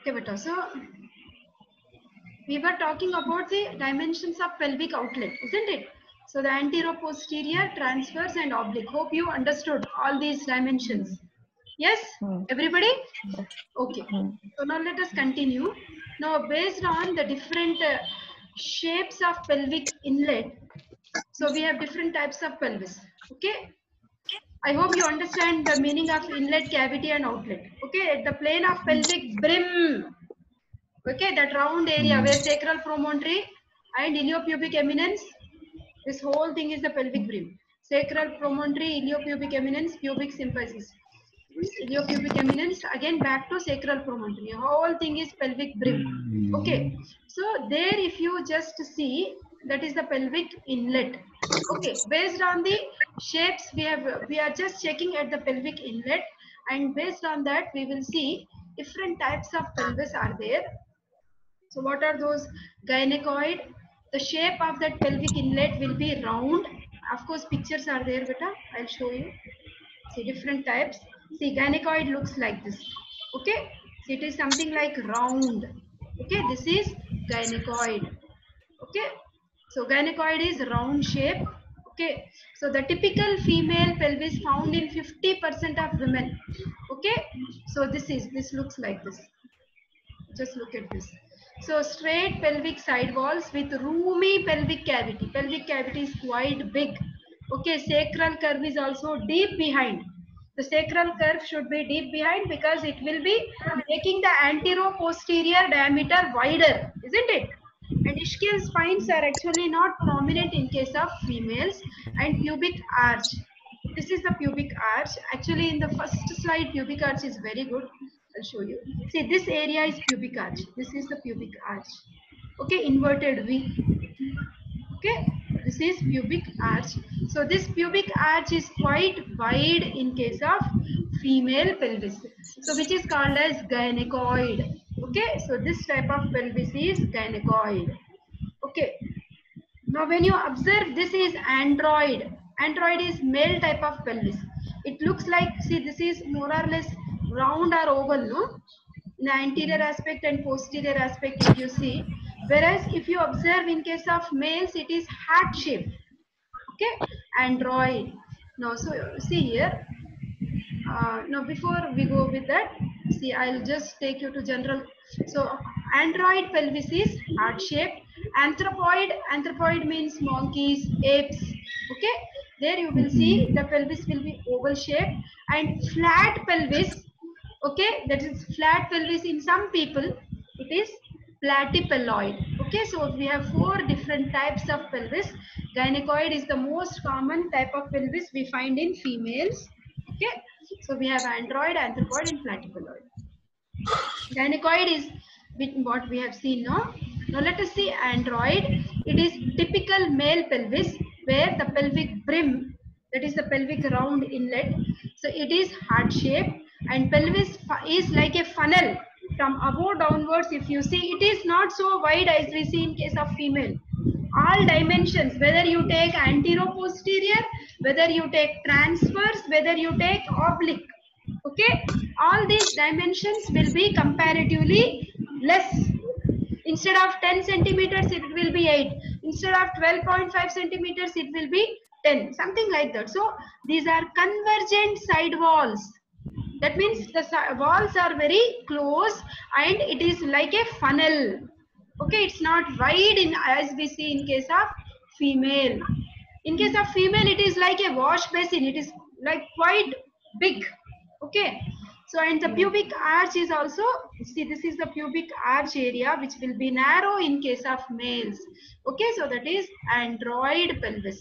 Okay, beta. So we were talking about the dimensions of pelvic outlet, isn't it? So the anterior, posterior, transverse, and oblique. Hope you understood all these dimensions. Yes, Hmm. everybody? Okay. Hmm. So now let us continue. Now, based on the different shapes of pelvic inlet, so we have different types of pelvis. Okay. I hope you understand the meaning of inlet, cavity, and outlet. Okay. At the plane of pelvic brim, okay, that round area where sacral promontory and iliopubic eminence, this whole thing is the pelvic brim. Sacral promontory, iliopubic eminence, pubic symphysis. Iliopubic eminence, again back to sacral promontory. Whole thing is pelvic brim. Okay, so there if you just see, that is the pelvic inlet. Okay, based on the shapes we are just checking at the pelvic inlet, and based on that we will see different types of pelvis are there. So what are those? Gynecoid. The shape of that pelvic inlet will be round. Of course, pictures are there, beta. I'll show you. See different types. See, gynecoid looks like this. Okay. See, it is something like round. Okay. This is gynecoid. Okay. So gynecoid is round shape. Okay. So the typical female pelvis found in 50% of women. Okay. So this looks like this. Just look at this. So straight pelvic side walls with roomy pelvic cavity. Pelvic cavity is quite big. Okay, sacral curve is also deep behind. The sacral curve should be deep behind because it will be making the antero-posterior diameter wider, isn't it? And ischial spines are actually not prominent in case of females. And pubic arch. This is the pubic arch. Actually, in the first slide, pubic arch is very good. I'll show you. See, this area is pubic arch. This is the pubic arch. Okay, inverted V. Okay, this is pubic arch. So this pubic arch is quite wide in case of female pelvis. So which is called as gynecoid. Okay, so this type of pelvis is gynecoid. Okay, now when you observe, this is android. Android is male type of pelvis. It looks like, see, this is more or less round or oval, no? In the anterior aspect and posterior aspect, if you see. Whereas if you observe in case of males, it is heart shaped. Okay, android. Now, so see here. Now, before we go with that, see, I'll just take you to general. So, android pelvis is heart shaped. Anthropoid means monkeys, apes. Okay, there you will see the pelvis will be oval shaped, and flat pelvis. Okay, that is flat pelvis in some people. It is platypeloid. Okay, so we have four different types of pelvis. Gynecoid is the most common type of pelvis we find in females. Okay, so we have android, anthropoid, and platypeloid. Gynecoid is what we have seen now. Now let us see android. It is typical male pelvis where the pelvic brim, that is the pelvic round inlet, so it is heart shaped, and pelvis is like a funnel from above downwards. If you see, it is not so wide as we see in case of female. All dimensions, whether you take antero-posterior, whether you take transverse, whether you take oblique, okay, all these dimensions will be comparatively less. Instead of 10 centimeters, it will be 8. Instead of 12.5 centimeters, it will be 10, something like that. So these are convergent side walls. That means the walls are very close and it is like a funnel. Okay, it's not wide in as we see in case of female. In case of female, it is like a wash basin. It is like quite big. Okay, so and the pubic arch is also, see, this is the pubic arch area which will be narrow in case of males. Okay, so that is android pelvis.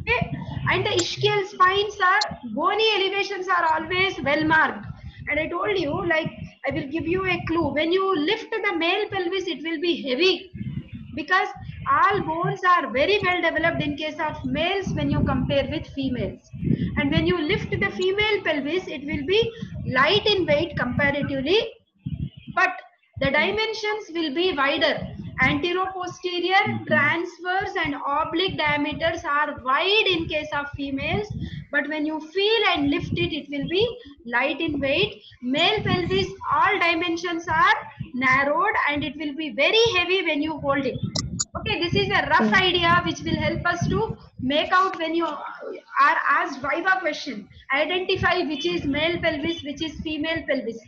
Okay, and the ischial spines are, bony elevations are always well marked. And I told you, like, I will give you a clue. When you lift the male pelvis, it will be heavy because all bones are very well developed in case of males when you compare with females. And when you lift the female pelvis, it will be light in weight comparatively, but the dimensions will be wider. Antero-posterior, transverse, and oblique diameters are wide in case of females, but when you feel and lift it, it will be light in weight. Male pelvis, all dimensions are narrowed and it will be very heavy when you hold it. Okay, this is a rough idea which will help us to make out when you are asked Viva question. Identify which is male pelvis, which is female pelvis.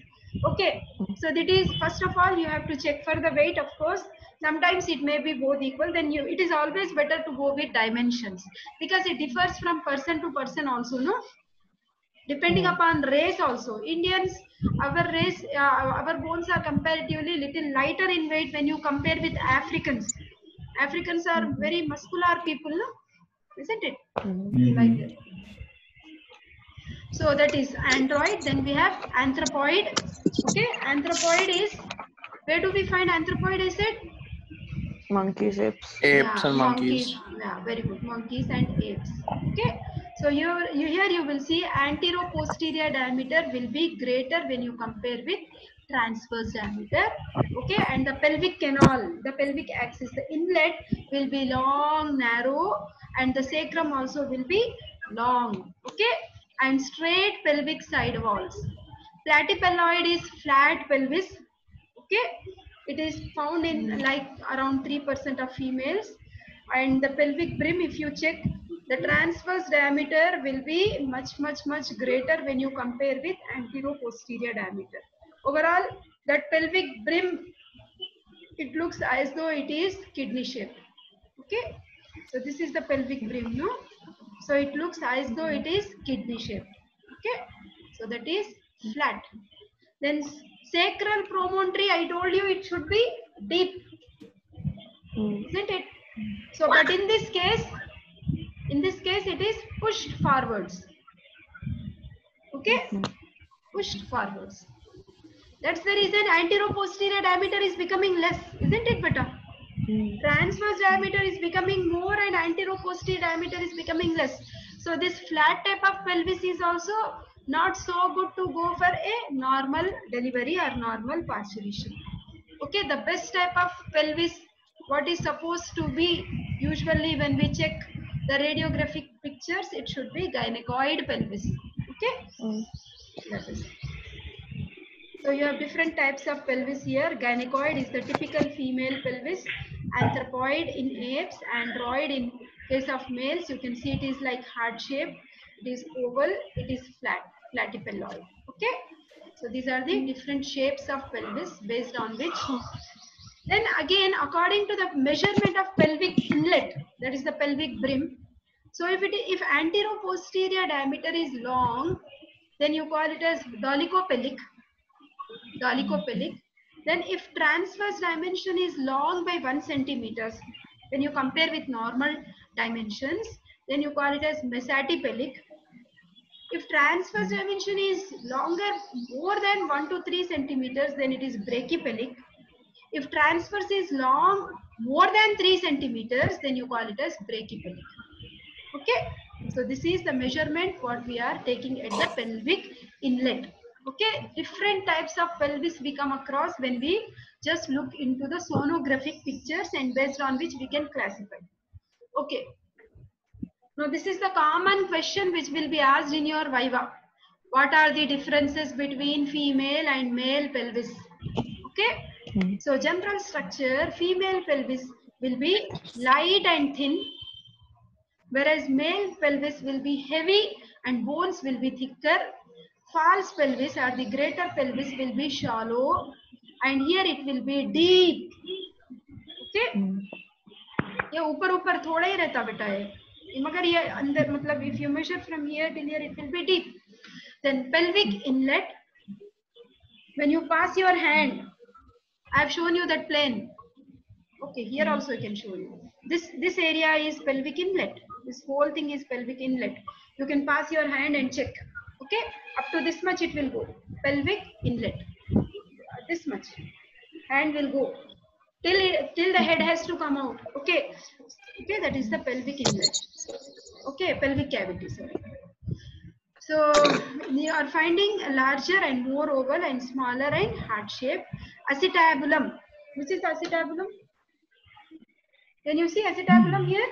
Okay, so that is, first of all, you have to check for the weight, of course. Sometimes it may be both equal, then it is always better to go with dimensions because it differs from person to person also, no? Depending upon race also. Indians, our race, our bones are comparatively little lighter in weight when you compare with Africans. Africans are very muscular people, no? Isn't it? Like that. So that is android. Then we have anthropoid. Okay, anthropoid is, where do we find anthropoid? Is it monkey shapes? Apes and monkeys. Yeah, very good. Monkeys and apes. Okay. So here you will see antero-posterior diameter will be greater when you compare with transverse diameter. Okay, and the pelvic canal, the pelvic axis, the inlet will be long, narrow, and the sacrum also will be long. Okay, and straight pelvic side walls. Platypelloid is flat pelvis. Okay, it is found in like around 3% of females, and the pelvic brim, if you check, the transverse diameter will be much greater when you compare with antero-posterior diameter. Overall, that pelvic brim, it looks as though it is kidney shaped. Okay, so this is the pelvic brim, no? So it looks as though it is kidney shaped. Okay, so that is flat. Then sacral promontory, I told you it should be deep, isn't it? So, but in this case it is pushed forwards. Okay, pushed forwards. That's the reason antero-posterior diameter is becoming less, isn't it, beta? Transverse diameter is becoming more and antero-posterior diameter is becoming less. So this flat type of pelvis is also not so good to go for a normal delivery or normal parturition. Okay, the best type of pelvis, what is supposed to be usually when we check the radiographic pictures, it should be gynecoid pelvis. Okay, that is. So you have different types of pelvis here. Gynecoid is the typical female pelvis. Anthropoid in apes, android in case of males. You can see it is like heart shape. It is oval. It is flat, platypelloid. Okay. So these are the different shapes of pelvis based on which. Then again, according to the measurement of pelvic inlet, that is the pelvic brim. So if antero-posterior diameter is long, then you call it as dolichopelvic. Then if transverse dimension is long by 1 centimeters, when you compare with normal dimensions, then you call it as mesatipelvic. If transverse dimension is longer, more than 1 to 3 centimeters, then it is brachypelvic. If transverse is long, more than 3 centimeters, then you call it as brachypelvic. Okay, so this is the measurement what we are taking at the pelvic inlet. Okay, different types of pelvis we come across when we just look into the sonographic pictures and based on which we can classify. Okay, now this is the common question which will be asked in your Viva. What are the differences between female and male pelvis? Okay, so general structure, female pelvis will be light and thin, whereas male pelvis will be heavy and bones will be thicker. False pelvis or the greater pelvis will be shallow and here it will be deep. Okay, ये ऊपर थोड़ा ही रहता बेटा है, मगर ये अंदर मतलब if you measure from here till here it will be deep. Then pelvic inlet, when you pass your hand, I have shown you that plane. Okay, here also I can show you. This area is pelvic inlet. This whole thing is pelvic inlet. You can pass your hand and check. Okay, up to this much it will go. Pelvic inlet. This much. Hand will go till the head has to come out. Okay. Okay, that is the pelvic inlet. Okay, pelvic cavity. Sorry. So you are finding a larger and more oval and smaller and heart shape. Acetabulum. Which is acetabulum? Can you see acetabulum here?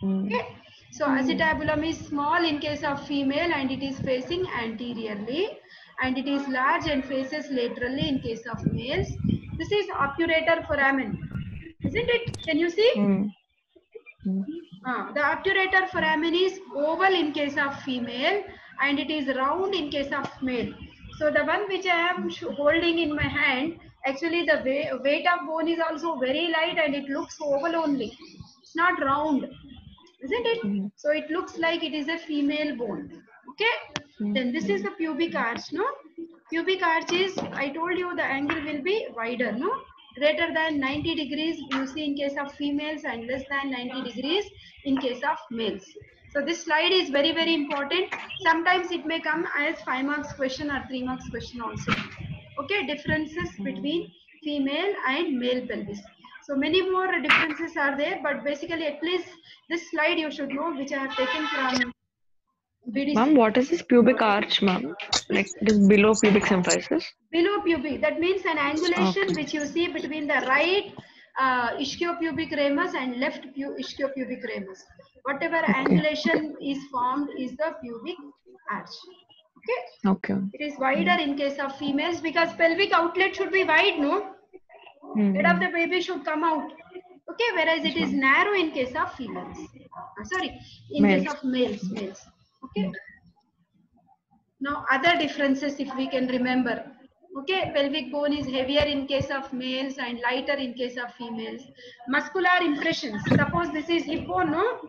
Okay. So acetabulum is small in case of female and it is facing anteriorly. and it is large and faces laterally in case of males. This is obturator foramen, isn't it? Can you see? The obturator foramen is oval in case of female and it is round in case of male. So the one which I am holding in my hand, actually the weight of bone is also very light and it looks oval only. It's not round, isn't it? So it looks like it is a female bone. Okay. Then this is the pubic arch, no? Pubic arch is, I told you the angle will be wider, no? Greater than 90 degrees you see in case of females and less than 90 degrees in case of males. So this slide is very, very important. Sometimes it may come as 5 marks question or 3 marks question also. Okay, differences between female and male pelvis. So many more differences are there, but basically at least this slide you should know, which I have taken from BDC. Ma'am, what is this pubic arch, ma'am? Like it is below pubic symphysis? Below pubic, that means an angulation which you see between the right ischiopubic ramus and left ischiopubic ramus. Whatever angulation is formed is the pubic arch. Okay. It is wider in case of females because pelvic outlet should be wide, no? Head of the baby should come out. Okay, whereas it is narrow in case of females. Sorry, in case of males. Okay. Now other differences if we can remember. Okay, pelvic bone is heavier in case of males and lighter in case of females. Muscular impressions. Suppose this is hip bone, no?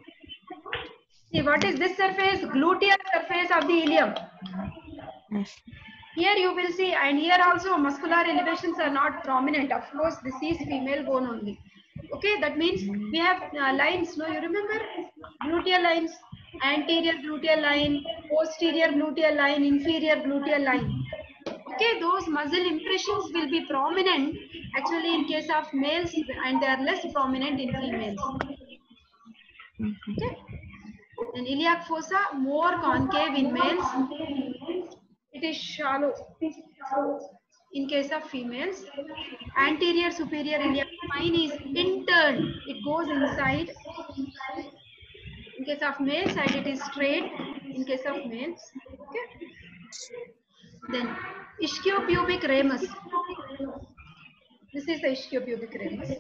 See, what is this surface? Gluteal surface of the ilium. Here you will see, and here also muscular elevations are not prominent. Of course, this is female bone only. Okay, that means we have lines. No, you remember gluteal lines, anterior gluteal line, posterior gluteal line, inferior gluteal line. Okay, those muscle impressions will be prominent actually in case of males and they are less prominent in females. Okay, and iliac fossa more concave in males. It is shallow in case of females. Anterior superior iliac spine is interned. It goes inside in case of males and it is straight in case of males. Okay. Then ischiopubic ramus. This is the ischiopubic ramus.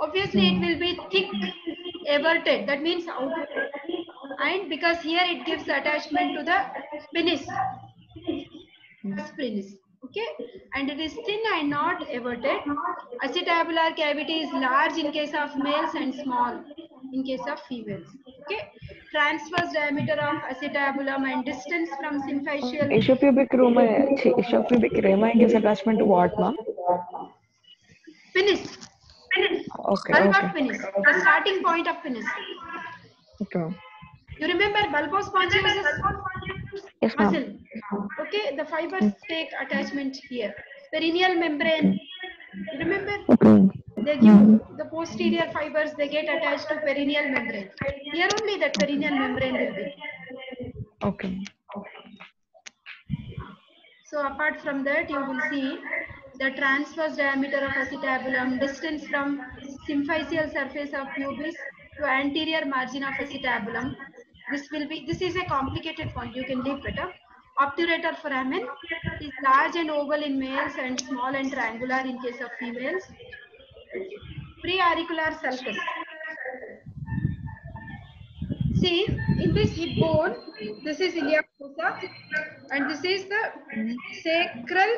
Obviously it will be thick, everted. That means out. And because here it gives attachment to the penis. Penis. Okay, and it is thin and not everted. Acetabular cavity is large in case of males and small in case of females. Okay, transverse diameter of acetabulum and distance from symphysial. Ischiopubic rama gives attachment to what, ma'am? Penis. Okay. Bulb of penis. The starting point of penis. Okay. You remember bulbous spongiosis? Yes, muscle. Okay, the fibers take attachment here. Perineal membrane. You remember? They give the posterior fibers, they get attached to perineal membrane. Here only that perineal membrane will be. Okay. So apart from that, you will see the transverse diameter of acetabulum, distance from symphysial surface of pubis to anterior margin of acetabulum. This is a complicated point. You can leave better. Obturator foramen is large and oval in males and small and triangular in case of females. Preauricular sulcus. See, in this hip bone, this is iliac fossa and this is the sacral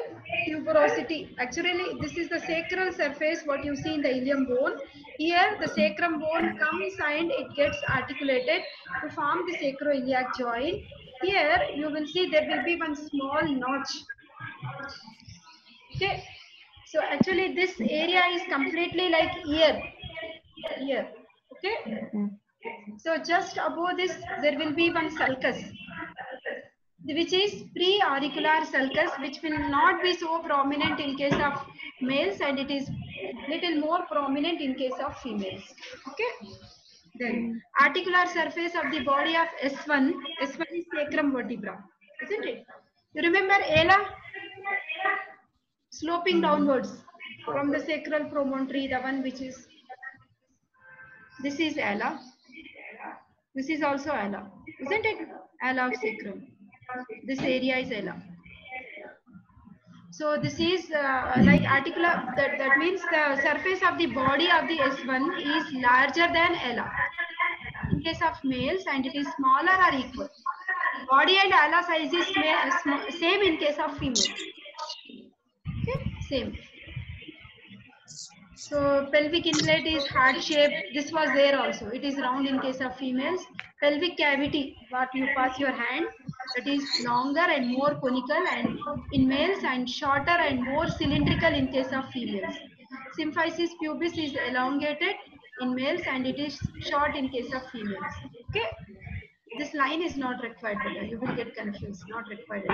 tuberosity. Actually, this is the sacral surface, what you see in the ilium bone. Here, the sacrum bone comes and it gets articulated to form the sacroiliac joint. Here, you will see there will be one small notch. Okay. So, actually, this area is completely like ear. Here. Okay. So just above this, there will be one sulcus, which is preauricular sulcus, which will not be so prominent in case of males and it is little more prominent in case of females. Okay. Then articular surface of the body of S1. S1 is sacrum vertebra, isn't it? You remember ala? Sloping downwards from the sacral promontory, the one which is, this is ala. This is also ala, isn't it? Ala of sacrum. This area is ala. So this is like articular, that means the surface of the body of the S1 is larger than ala in case of males, and it is smaller or equal. Body and ala size is same in case of female. Okay, same. So pelvic inlet is heart shaped. This was there also. It is round in case of females. Pelvic cavity, what you pass your hand, that is longer and more conical and in males, and shorter and more cylindrical in case of females. Symphysis pubis is elongated in males and it is short in case of females. Okay. This line is not required, but you will get confused. Not required.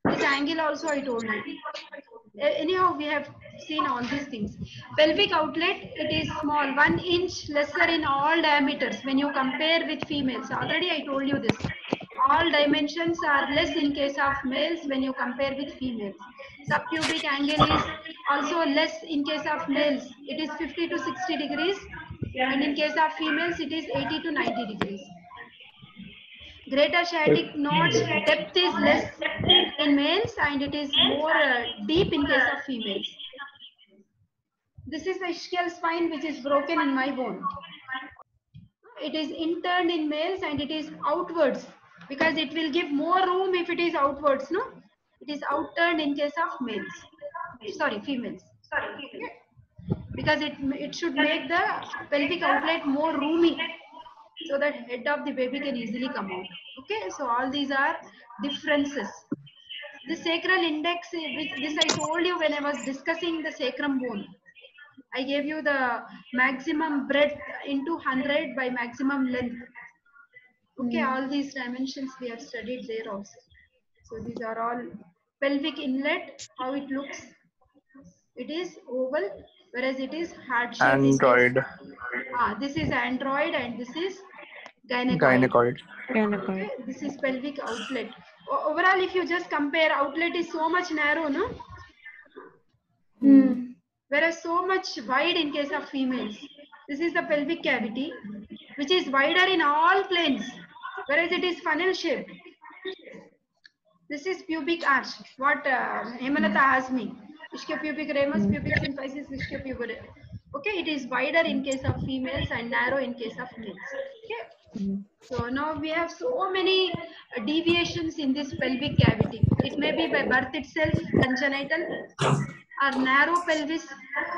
This angle also I told you. Anyhow, we have seen all these things. Pelvic outlet, it is small, 1 inch lesser in all diameters when you compare with females. Already I told you this. All dimensions are less in case of males when you compare with females. Subpubic angle is also less in case of males. It is 50 to 60 degrees. And in case of females, it is 80 to 90 degrees. Greater sciatic notch depth is less in males and it is more deep in case of females. This is the ischial spine which is broken in my bone. It is interned in males and it is outwards because it will give more room if it is outwards, no? It is outturned in case of males. Sorry, females. Because it should make the pelvic outlet more roomy, so that head of the baby can easily come out. Okay, so all these are differences. The sacral index, which this I told you when I was discussing the sacrum bone. I gave you the maximum breadth into 100 by maximum length. Okay, all these dimensions we have studied there also. So these are all pelvic inlet, how it looks. It is oval, whereas it is heart-shaped. Android. This is android and this is gynecoid. Okay, this is pelvic outlet. Overall, if you just compare, outlet is so much narrow, no? Whereas so much wide in case of females. This is the pelvic cavity, which is wider in all planes, whereas it is funnel shaped. This is pubic arch. What Hemalata asked me. Ischiopubic ramus, pubic symphysis, ischiopubic. Okay, it is wider in case of females and narrow in case of males. Okay. So now we have so many deviations in this pelvic cavity. It may be by birth itself, congenital, or narrow pelvis,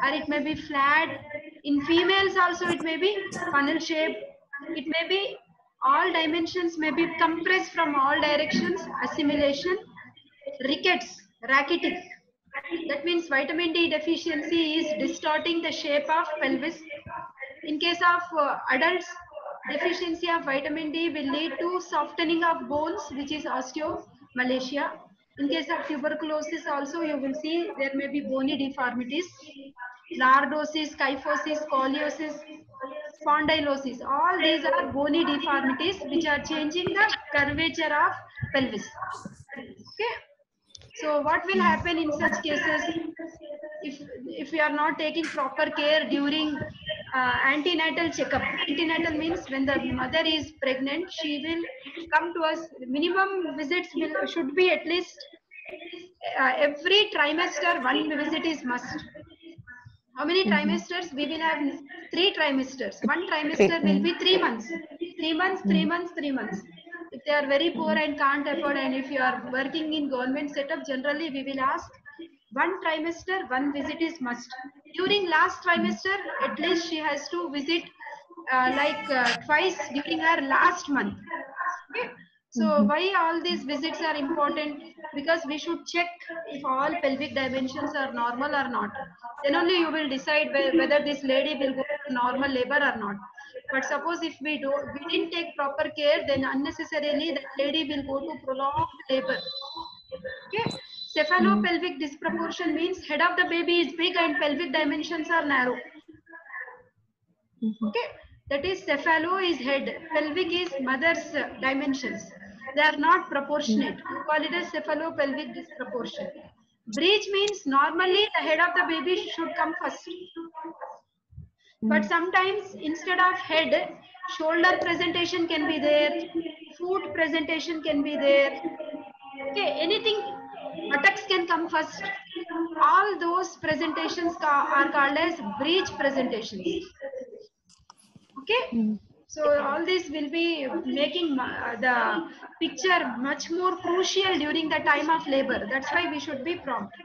or it may be flat. In females also it may be funnel shape. It may be all dimensions may be compressed from all directions, assimilation, rickets, rachitic. That means vitamin D deficiency is distorting the shape of pelvis. In case of adults, deficiency of vitamin D will lead to softening of bones, which is osteomalacia. In case of tuberculosis also, you will see there may be bony deformities, lordosis, kyphosis, scoliosis, spondylosis. All these are bony deformities which are changing the curvature of pelvis. Okay. So what will happen in such cases if we are not taking proper care during antenatal checkup? Antenatal means when the mother is pregnant, she will come to us. Minimum visits should be at least every trimester. One visit is must. How many trimesters? We will have 3 trimesters. One trimester will be 3 months. 3 months, 3 months, 3 months. If they are very poor and can't afford, and if you are working in government setup, generally we will ask 1 trimester, 1 visit is must. During last trimester, at least she has to visit twice during her last month. Okay? So why all these visits are important? Because we should check if all pelvic dimensions are normal or not. Then only you will decide whether this lady will go to normal labor or not. But suppose if we didn't take proper care, then unnecessarily the lady will go to prolonged labor. Okay. Cephalopelvic disproportion means head of the baby is big and pelvic dimensions are narrow. Okay. That is, cephalo is head, pelvic is mother's dimensions. They are not proportionate. We call it as cephalopelvic disproportion. Breech means normally the head of the baby should come first. But sometimes instead of head, shoulder presentation can be there, foot presentation can be there. Okay, anything buttocks can come first. All those presentations are called as breech presentations. Okay, so all this will be making the picture much more crucial during the time of labor. That's why we should be prompt.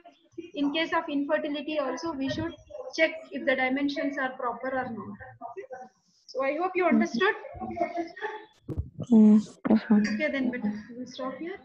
In case of infertility also, we should check if the dimensions are proper or not. So I hope you understood. Yes, ma'am. Okay, then we'll stop here.